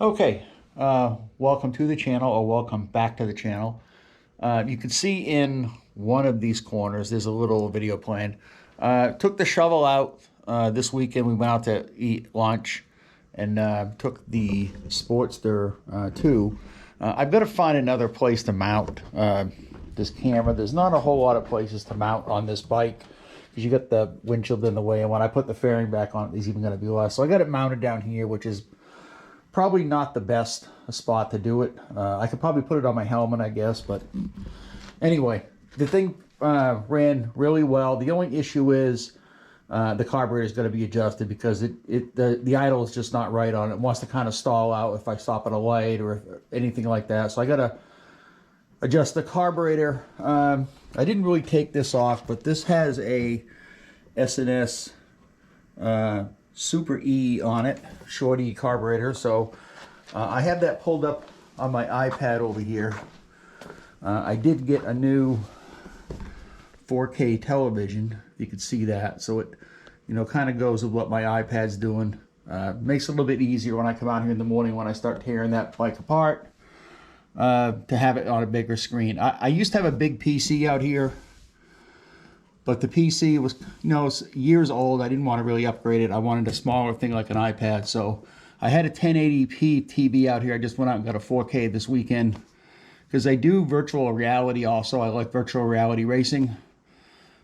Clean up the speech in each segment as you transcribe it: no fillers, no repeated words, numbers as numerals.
Okay, welcome to the channel, or welcome back to the channel. You can see in one of these corners, there's a little video playing. Took the shovel out this weekend. We went out to eat lunch and took the Sportster too. I've got to find another place to mount this camera. There's not a whole lot of places to mount on this bike because you got the windshield in the way, and when I put the fairing back on it, there's even going to be less. So I got it mounted down here, which is probably not the best spot to do it. I could probably put it on my helmet, I guess, but anyway, the thing ran really well. The only issue is the carburetor is going to be adjusted because the idle is just not right on it. It wants to kind of stall out if I stop at a light or anything like that. So I got to adjust the carburetor. I didn't really take this off, but this has a S&S Super E on it, short E carburetor. So I have that pulled up on my iPad over here. I did get a new 4K television, you can see that. So it, kind of goes with what my iPad's doing. Makes it a little bit easier when I come out here in the morning when I start tearing that bike apart to have it on a bigger screen. I used to have a big PC out here, but the PC was, it's years old. I didn't want to really upgrade it. I wanted a smaller thing like an iPad. So I had a 1080p TV out here. I just went out and got a 4K this weekend because I do virtual reality also. I like virtual reality racing.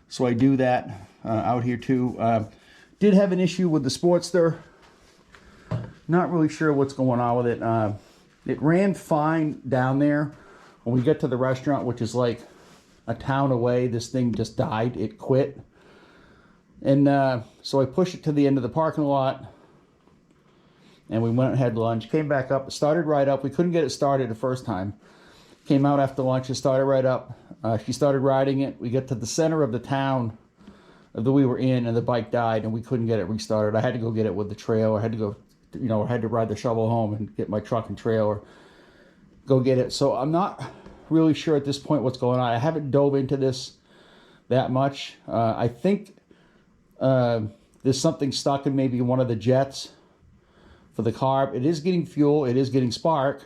So I do that out here too. Did have an issue with the Sportster. Not really sure what's going on with it. It ran fine down there. When we get to the restaurant, which is like a town away, this thing just died. It quit. And so I pushed it to the end of the parking lot and we went and had lunch. Came back up, it started right up. We couldn't get it started the first time. Came out after lunch, it started right up. She started riding it. We get to the center of the town that we were in and the bike died and we couldn't get it restarted. I had to go get it with the trailer. I had to go, I had to ride the shovel home and get my truck and trailer, go get it. So I'm not really sure at this point what's going on. I haven't dove into this that much. I think there's something stuck in maybe one of the jets for the carb. It is getting fuel. It is getting spark.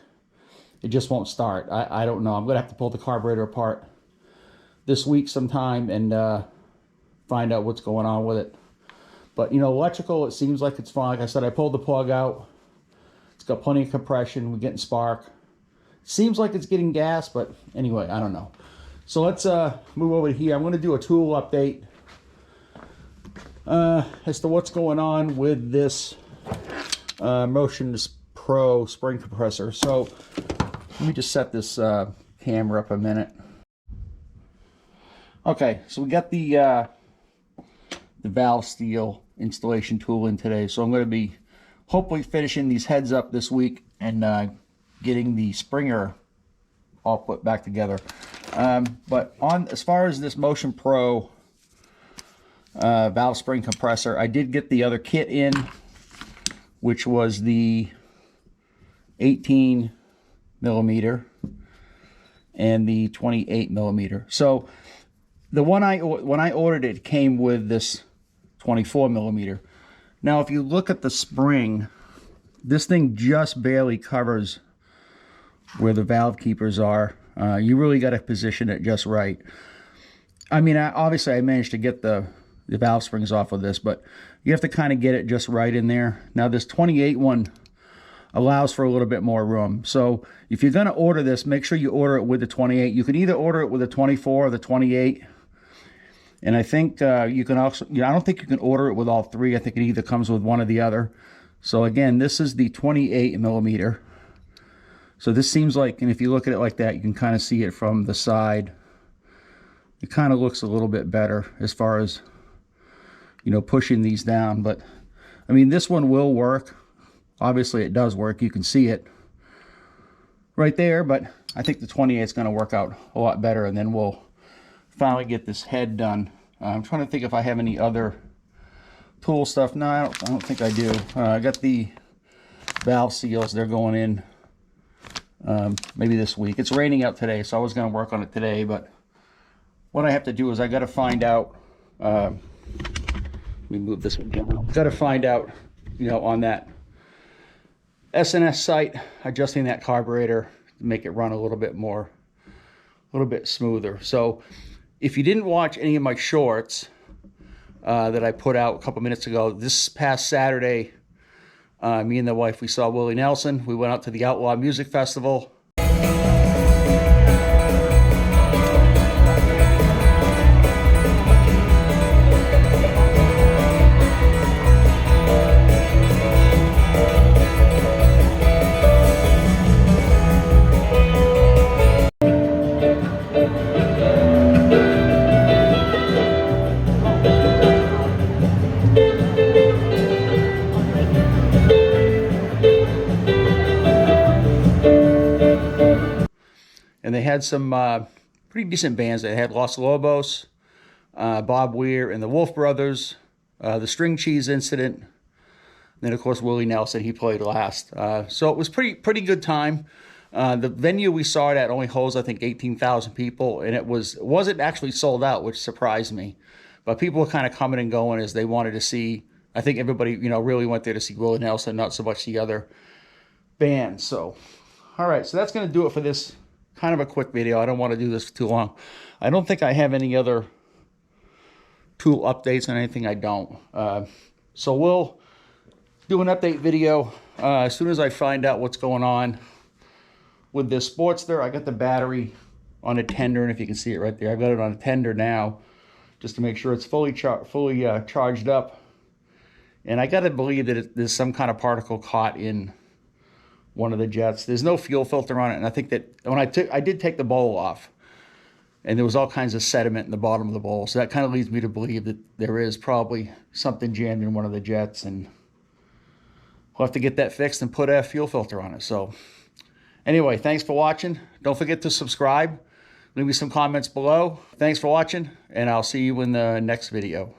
It just won't start. I don't know. I'm going to have to pull the carburetor apart this week sometime and find out what's going on with it. But, electrical, it seems like it's fine. Like I said, I pulled the plug out. It's got plenty of compression. We're getting spark. Seems like it's getting gas, but anyway, I don't know. So let's move over here. I'm going to do a tool update as to what's going on with this Motion Pro spring compressor. So let me just set this camera up a minute. Okay, so we got the valve steel installation tool in today. So I'm going to be hopefully finishing these heads up this week and getting the Springer all put back together. But as far as this Motion Pro valve spring compressor, I did get the other kit in, which was the 18 millimeter and the 28 millimeter. So the one when I ordered it came with this 24 millimeter. Now if you look at the spring, this thing just barely covers where the valve keepers are. You really got to position it just right. I mean, obviously I managed to get the valve springs off of this, but you have to kind of get it just right in there. Now this 28 one allows for a little bit more room. So if you're going to order this, make sure you order it with the 28. You can either order it with the 24 or the 28. And I think you can also, I don't think you can order it with all three. I think it either comes with one or the other. So again, this is the 28 millimeter. So this seems like, and if you look at it like that, you can kind of see it from the side. It kind of looks a little bit better as far as, pushing these down. But I mean, this one will work. Obviously it does work. You can see it right there, but I think the 28 is going to work out a lot better, and then we'll finally get this head done. I'm trying to think if I have any other tool stuff. No, I don't think I do. I got the valve seals. They're going in maybe this week. It's raining out today, so I was going to work on it today, but what I have to do is I got to find out, let me move this one down. Got to find out, on that SNS sight, adjusting that carburetor to make it run a little bit smoother. So if you didn't watch any of my shorts that I put out a couple minutes ago, this past Saturday, me and the wife, we saw Willie Nelson. We went out to the Outlaw Music Festival. And they had some pretty decent bands. They had Los Lobos, Bob Weir, and the Wolf Brothers, the String Cheese Incident. And then, of course, Willie Nelson, he played last. So it was pretty good time. The venue we saw it at only holds, I think, 18,000 people, and it wasn't actually sold out, which surprised me. But people were kind of coming and going as they wanted to see. I think everybody, really went there to see Willie Nelson, not so much the other bands. So, all right, so that's going to do it for this kind of a quick video. I don't want to do this for too long. I don't think I have any other tool updates on anything. I don't. So we'll do an update video as soon as I find out what's going on with this Sportster. I got the battery on a tender, and if you can see it right there, I've got it on a tender now, just to make sure it's fully charged up. And I got to believe that there's some kind of particle caught in one of the jets. There's no fuel filter on it, and I think that when I did take the bowl off, and there was all kinds of sediment in the bottom of the bowl, so that kind of leads me to believe that there is probably something jammed in one of the jets, and we'll have to get that fixed and put a fuel filter on it. So anyway, thanks for watching. Don't forget to subscribe. Leave me some comments below. Thanks for watching, and I'll see you in the next video.